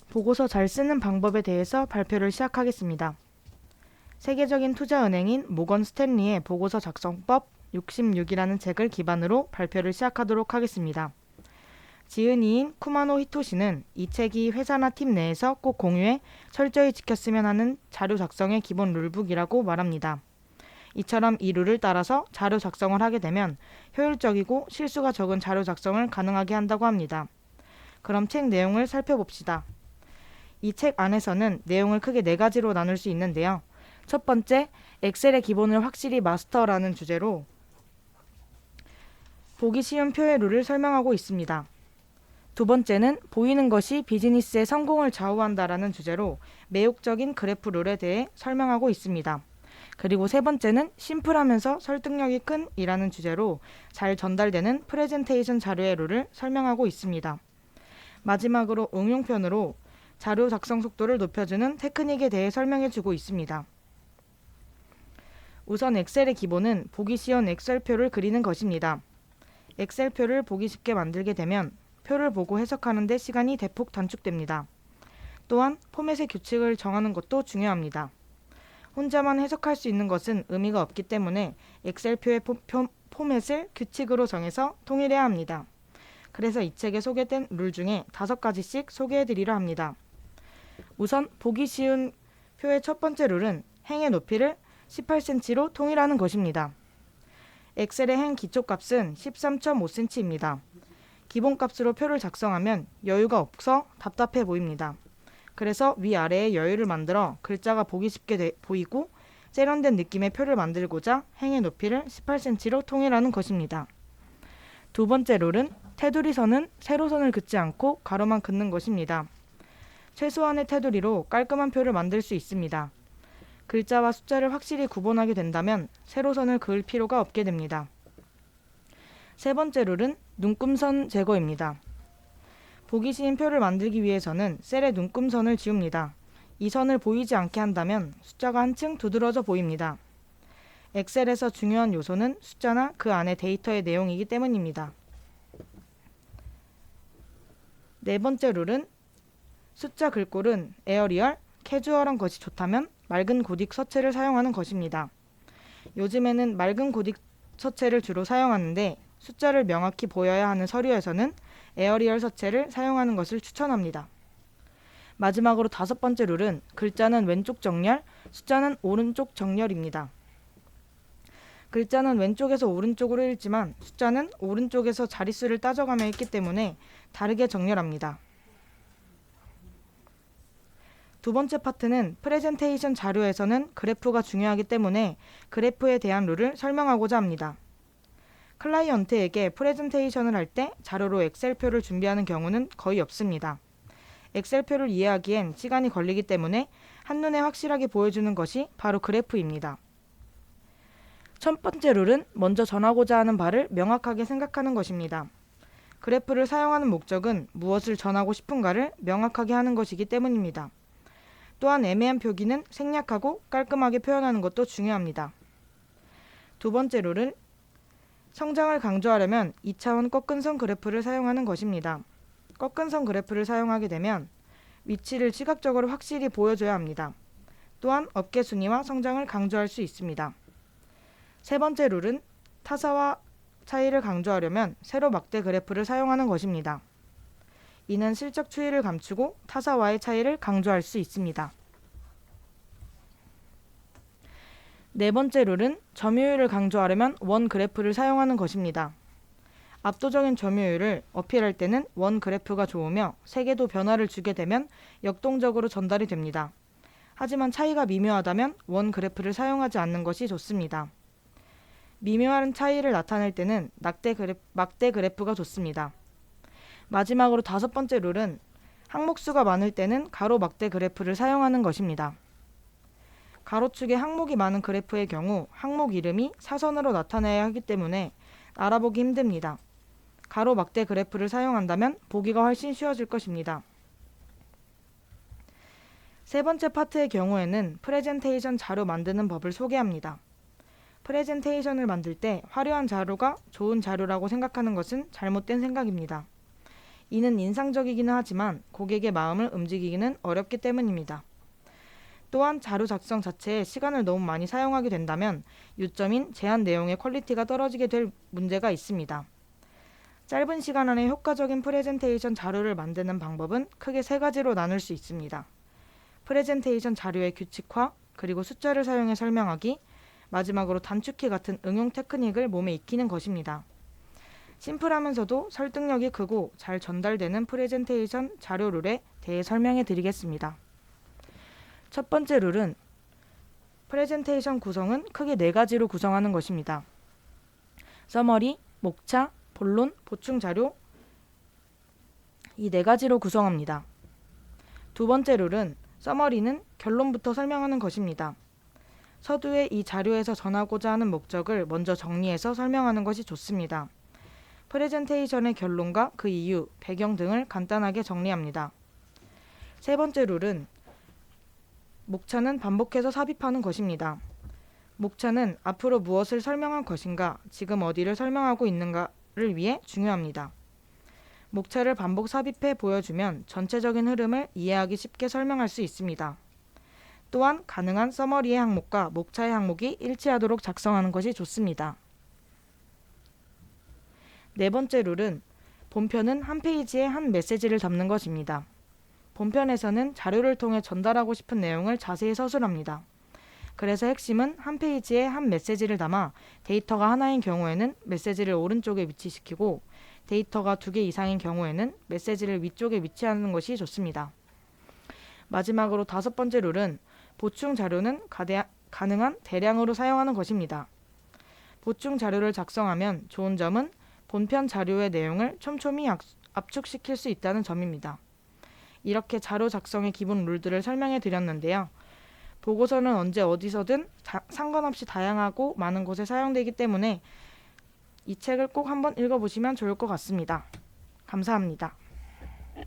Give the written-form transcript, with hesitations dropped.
보고서 잘 쓰는 방법에 대해서 발표를 시작하겠습니다. 세계적인 투자은행인 모건 스탠리의 보고서 작성법 66이라는 책을 기반으로 발표를 시작하도록 하겠습니다. 지은이인 쿠마노 히토시는 이 책이 회사나 팀 내에서 꼭 공유해 철저히 지켰으면 하는 자료 작성의 기본 룰북이라고 말합니다. 이처럼 이 룰을 따라서 자료 작성을 하게 되면 효율적이고 실수가 적은 자료 작성을 가능하게 한다고 합니다. 그럼 책 내용을 살펴봅시다. 이 책 안에서는 내용을 크게 4가지로 나눌 수 있는데요. 첫 번째, 엑셀의 기본을 확실히 마스터라는 주제로 보기 쉬운 표의 룰을 설명하고 있습니다. 두 번째는 보이는 것이 비즈니스의 성공을 좌우한다라는 주제로 매혹적인 그래프 룰에 대해 설명하고 있습니다. 그리고 세 번째는 심플하면서 설득력이 큰 이라는 주제로 잘 전달되는 프레젠테이션 자료의 룰을 설명하고 있습니다. 마지막으로 응용편으로 자료 작성 속도를 높여주는 테크닉에 대해 설명해주고 있습니다. 우선 엑셀의 기본은 보기 쉬운 엑셀표를 그리는 것입니다. 엑셀표를 보기 쉽게 만들게 되면 표를 보고 해석하는 데 시간이 대폭 단축됩니다. 또한 포맷의 규칙을 정하는 것도 중요합니다. 혼자만 해석할 수 있는 것은 의미가 없기 때문에 엑셀표의 포맷을 규칙으로 정해서 통일해야 합니다. 그래서 이 책에 소개된 룰 중에 5가지씩 소개해드리려 합니다. 우선 보기 쉬운 표의 첫 번째 룰은 행의 높이를 18cm로 통일하는 것입니다. 엑셀의 행 기초값은 13.5cm입니다. 기본값으로 표를 작성하면 여유가 없어 답답해 보입니다. 그래서 위아래에 여유를 만들어 글자가 보기 쉽게 보이고 세련된 느낌의 표를 만들고자 행의 높이를 18cm로 통일하는 것입니다. 두 번째 룰은 테두리 선은 세로선을 긋지 않고 가로만 긋는 것입니다. 최소한의 테두리로 깔끔한 표를 만들 수 있습니다. 글자와 숫자를 확실히 구분하게 된다면 세로선을 그을 필요가 없게 됩니다. 세 번째 룰은 눈금선 제거입니다. 보기 쉬운 표를 만들기 위해서는 셀에 눈금선을 지웁니다. 이 선을 보이지 않게 한다면 숫자가 한층 두드러져 보입니다. 엑셀에서 중요한 요소는 숫자나 그 안의 데이터의 내용이기 때문입니다. 네 번째 룰은 숫자 글꼴은 에어리얼, 캐주얼한 것이 좋다면 맑은 고딕 서체를 사용하는 것입니다. 요즘에는 맑은 고딕 서체를 주로 사용하는데 숫자를 명확히 보여야 하는 서류에서는 에어리얼 서체를 사용하는 것을 추천합니다. 마지막으로 5번째 룰은 글자는 왼쪽 정렬, 숫자는 오른쪽 정렬입니다. 글자는 왼쪽에서 오른쪽으로 읽지만 숫자는 오른쪽에서 자릿수를 따져가며 읽기 때문에 다르게 정렬합니다. 두 번째 파트는 프레젠테이션 자료에서는 그래프가 중요하기 때문에 그래프에 대한 룰을 설명하고자 합니다. 클라이언트에게 프레젠테이션을 할 때 자료로 엑셀표를 준비하는 경우는 거의 없습니다. 엑셀표를 이해하기엔 시간이 걸리기 때문에 한눈에 확실하게 보여주는 것이 바로 그래프입니다. 첫 번째 룰은 먼저 전하고자 하는 바를 명확하게 생각하는 것입니다. 그래프를 사용하는 목적은 무엇을 전하고 싶은가를 명확하게 하는 것이기 때문입니다. 또한 애매한 표기는 생략하고 깔끔하게 표현하는 것도 중요합니다. 두 번째 룰은 성장을 강조하려면 2차원 꺾은선 그래프를 사용하는 것입니다. 꺾은선 그래프를 사용하게 되면 위치를 시각적으로 확실히 보여줘야 합니다. 또한 업계 순위와 성장을 강조할 수 있습니다. 세 번째 룰은 타사와 차이를 강조하려면 세로 막대 그래프를 사용하는 것입니다. 이는 실적 추이를 감추고 타사와의 차이를 강조할 수 있습니다. 네 번째 룰은 점유율을 강조하려면 원 그래프를 사용하는 것입니다. 압도적인 점유율을 어필할 때는 원 그래프가 좋으며 색에도 변화를 주게 되면 역동적으로 전달이 됩니다. 하지만 차이가 미묘하다면 원 그래프를 사용하지 않는 것이 좋습니다. 미묘한 차이를 나타낼 때는 막대 그래프가 좋습니다. 마지막으로 5번째 룰은 항목수가 많을 때는 가로 막대 그래프를 사용하는 것입니다. 가로축에 항목이 많은 그래프의 경우 항목 이름이 사선으로 나타나야 하기 때문에 알아보기 힘듭니다. 가로 막대 그래프를 사용한다면 보기가 훨씬 쉬워질 것입니다. 세 번째 파트의 경우에는 프레젠테이션 자료 만드는 법을 소개합니다. 프레젠테이션을 만들 때 화려한 자료가 좋은 자료라고 생각하는 것은 잘못된 생각입니다. 이는 인상적이기는 하지만 고객의 마음을 움직이기는 어렵기 때문입니다. 또한 자료 작성 자체에 시간을 너무 많이 사용하게 된다면 요점인 제한 내용의 퀄리티가 떨어지게 될 문제가 있습니다. 짧은 시간 안에 효과적인 프레젠테이션 자료를 만드는 방법은 크게 세 가지로 나눌 수 있습니다. 프레젠테이션 자료의 규칙화, 그리고 숫자를 사용해 설명하기, 마지막으로 단축키 같은 응용 테크닉을 몸에 익히는 것입니다. 심플하면서도 설득력이 크고 잘 전달되는 프레젠테이션 자료 룰에 대해 설명해 드리겠습니다. 첫 번째 룰은 프레젠테이션 구성은 크게 네 가지로 구성하는 것입니다. 서머리, 목차, 본론, 보충 자료, 이 네 가지로 구성합니다. 두 번째 룰은 서머리는 결론부터 설명하는 것입니다. 서두에 이 자료에서 전하고자 하는 목적을 먼저 정리해서 설명하는 것이 좋습니다. 프레젠테이션의 결론과 그 이유, 배경 등을 간단하게 정리합니다. 세 번째 룰은 목차는 반복해서 삽입하는 것입니다. 목차는 앞으로 무엇을 설명할 것인가, 지금 어디를 설명하고 있는가를 위해 중요합니다. 목차를 반복 삽입해 보여주면 전체적인 흐름을 이해하기 쉽게 설명할 수 있습니다. 또한 가능한 서머리의 항목과 목차의 항목이 일치하도록 작성하는 것이 좋습니다. 네 번째 룰은 본편은 한 페이지에 한 메시지를 담는 것입니다. 본편에서는 자료를 통해 전달하고 싶은 내용을 자세히 서술합니다. 그래서 핵심은 한 페이지에 한 메시지를 담아 데이터가 하나인 경우에는 메시지를 오른쪽에 위치시키고 데이터가 2개 이상인 경우에는 메시지를 위쪽에 위치하는 것이 좋습니다. 마지막으로 다섯 번째 룰은 보충 자료는 가능한 대량으로 사용하는 것입니다. 보충 자료를 작성하면 좋은 점은 본편 자료의 내용을 촘촘히 압축시킬 수 있다는 점입니다. 이렇게 자료 작성의 기본 룰들을 설명해 드렸는데요. 보고서는 언제 어디서든 상관없이 다양하고 많은 곳에 사용되기 때문에 이 책을 꼭 한번 읽어보시면 좋을 것 같습니다. 감사합니다.